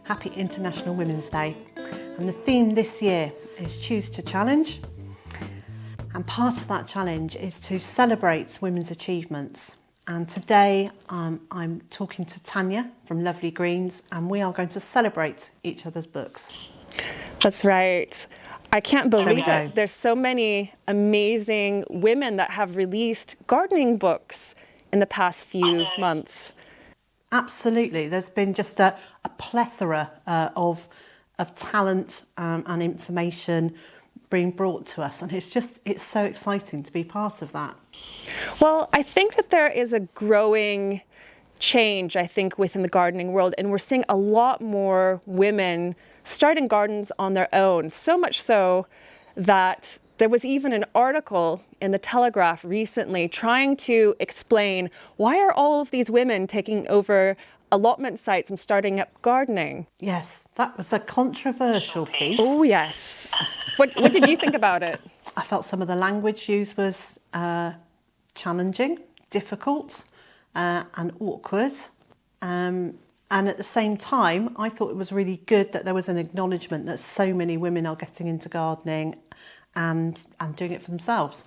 Happy International Women's Day. And the theme this year is Choose to Challenge. And part of that challenge is to celebrate women's achievements. And today I'm talking to Tanya from Lovely Greens, and we are going to celebrate each other's books. That's right. I can't believe it. There's so many amazing women that have released gardening books in the past few months. Absolutely. There's been just a plethora of talent and information being brought to us, and it's so exciting to be part of that. Well, I think that there is a growing change, I think, within the gardening world, and we're seeing a lot more women starting gardens on their own, so much so that there was even an article in the Telegraph recently trying to explain why are all of these women taking over allotment sites and starting up gardening. Yes, that was a controversial piece. Oh, yes. What did you think about it? I felt some of the language used was challenging, difficult, and awkward. And at the same time, I thought it was really good that there was an acknowledgement that so many women are getting into gardening and doing it for themselves.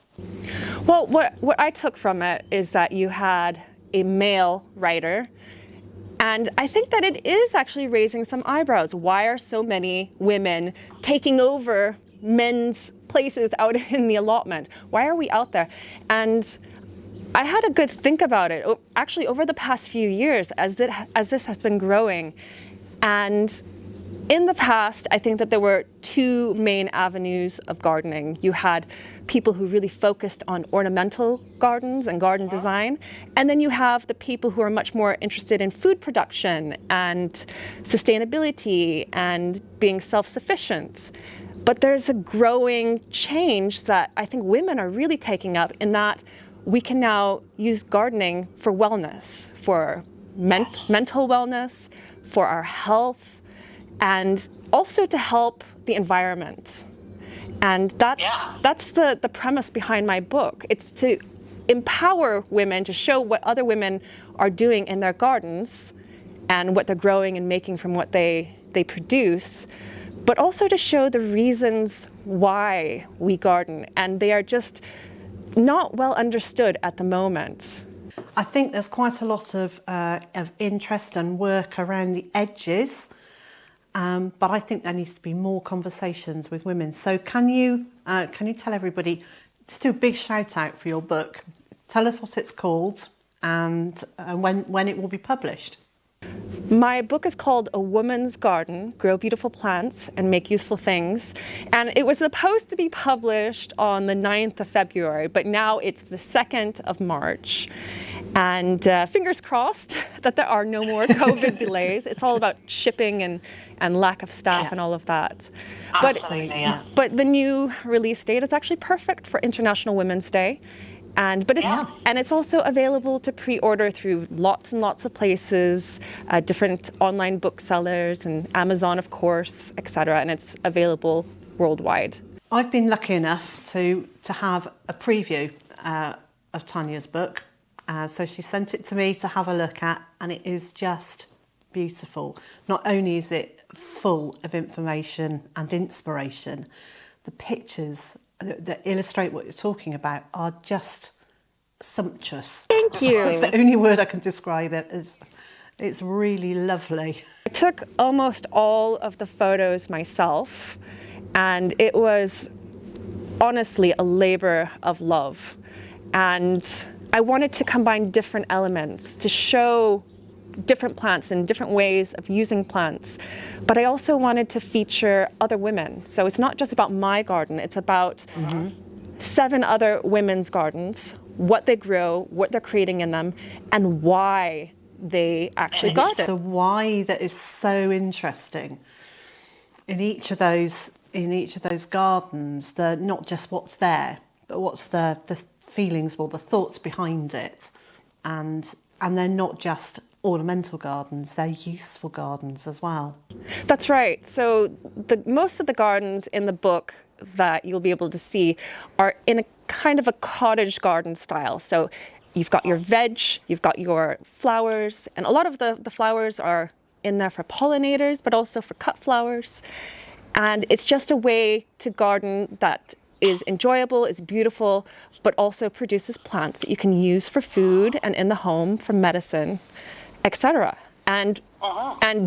Well, what I took from it is that you had a male writer, and I think that it is actually raising some eyebrows. Why are so many women taking over men's places out in the allotment? Why are we out there? And I had a good think about it, actually, over the past few years as this has been growing. And in the past, I think that there were two main avenues of gardening. You had people who really focused on ornamental gardens and garden design, and then you have the people who are much more interested in food production and sustainability and being self-sufficient. But there's a growing change that I think women are really taking up, in that we can now use gardening for wellness, for mental wellness, for our health, and also to help the environment. And that's the premise behind my book. It's to empower women, to show what other women are doing in their gardens and what they're growing and making from what they produce, but also to show the reasons why we garden. And they are just not well understood at the moment. I think there's quite a lot of interest and work around the edges, but I think there needs to be more conversations with women. So can you tell everybody, just do a big shout out for your book. Tell us what it's called and when it will be published. My book is called A Woman's Garden, Grow Beautiful Plants and Make Useful Things. And it was supposed to be published on the 9th of February, but now it's the 2nd of March. And fingers crossed that there are no more COVID delays. It's all about shipping and lack of staff and all of that. But the new release date is actually perfect for International Women's Day. And it's also available to pre-order through lots and lots of places, different online booksellers and Amazon, of course, etc. And it's available worldwide. I've been lucky enough to have a preview of Tanya's book. So she sent it to me to have a look at, and it is just beautiful. Not only is it full of information and inspiration, the pictures that illustrate what you're talking about are just sumptuous. Thank you. It's the only word I can describe it. It's really lovely. I took almost all of the photos myself, and it was honestly a labor of love. And I wanted to combine different elements to show different plants and different ways of using plants. But I also wanted to feature other women. So it's not just about my garden, it's about 7 other women's gardens, what they grow, what they're creating in them, and why they actually garden. It's the why that is so interesting. In each of those gardens, not just what's there, but what's the feelings or the thoughts behind it. And they're not just ornamental gardens, they're useful gardens as well. That's right. So most of the gardens in the book that you'll be able to see are in a kind of a cottage garden style. So you've got your veg, you've got your flowers, and a lot of the flowers are in there for pollinators, but also for cut flowers. And it's just a way to garden that is enjoyable, is beautiful, but also produces plants that you can use for food and in the home for medicine, etc. And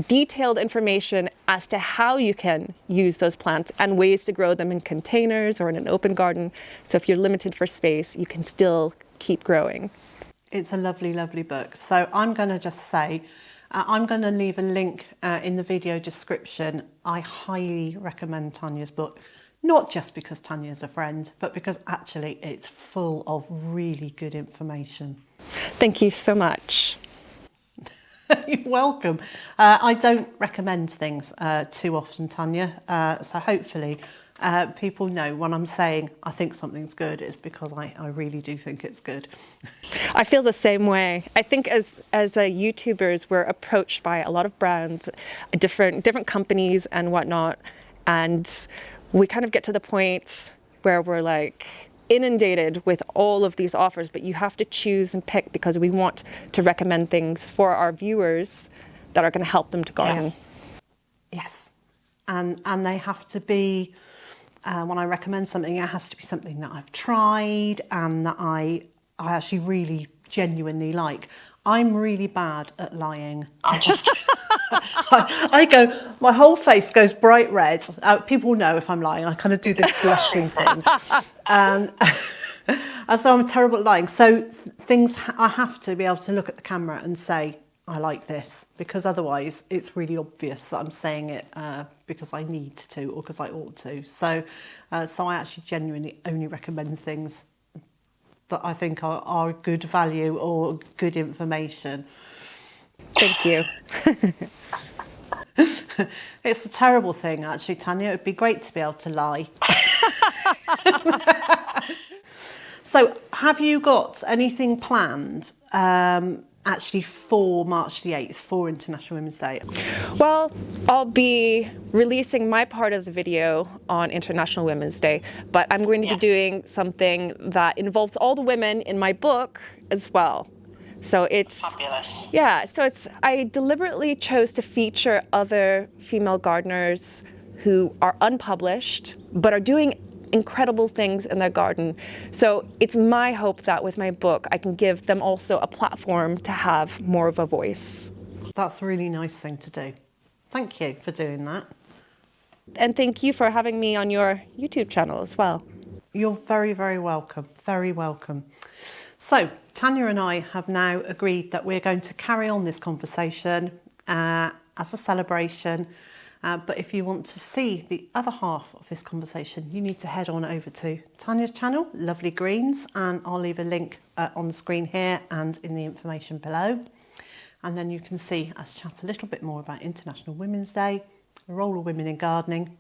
detailed information as to how you can use those plants and ways to grow them in containers or in an open garden. So if you're limited for space, you can still keep growing. It's a lovely, lovely book. So I'm going to just say, I'm going to leave a link in the video description. I highly recommend Tanya's book, not just because Tanya's a friend, but because actually it's full of really good information. Thank you so much. You're welcome. I don't recommend things too often, Tanya, so hopefully people know when I'm saying I think something's good, it's because I really do think it's good. I feel the same way. I think as YouTubers, we're approached by a lot of brands, different companies and whatnot, and we kind of get to the point where we're like inundated with all of these offers, but you have to choose and pick because we want to recommend things for our viewers that are going to help them to garden. Yeah. Yes, and they have to be, when I recommend something, it has to be something that I've tried and that I actually really genuinely like. I'm really bad at lying. I go, my whole face goes bright red. People know if I'm lying. I kind of do this blushing thing. And so I'm terrible at lying. So I have to be able to look at the camera and say, I like this, because otherwise it's really obvious that I'm saying it because I need to or because I ought to. So I actually genuinely only recommend things that I think are good value or good information. Thank you. It's a terrible thing, actually, Tanya. It would be great to be able to lie. So have you got anything planned actually for March the 8th, for International Women's Day? Well, I'll be releasing my part of the video on International Women's Day, but I'm going to be doing something that involves all the women in my book as well. So it's fabulous. Yeah, so I deliberately chose to feature other female gardeners who are unpublished but are doing incredible things in their garden. So it's my hope that with my book I can give them also a platform to have more of a voice. That's a really nice thing to do. Thank you for doing that. And thank you for having me on your YouTube channel as well. You're very, very welcome. Very welcome. So Tanya and I have now agreed that we're going to carry on this conversation as a celebration. But if you want to see the other half of this conversation, you need to head on over to Tanya's channel, Lovely Greens, and I'll leave a link on the screen here and in the information below. And then you can see us chat a little bit more about International Women's Day, the role of women in gardening,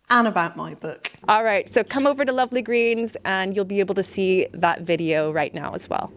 and about my book. All right, so come over to Lovely Greens and you'll be able to see that video right now as well.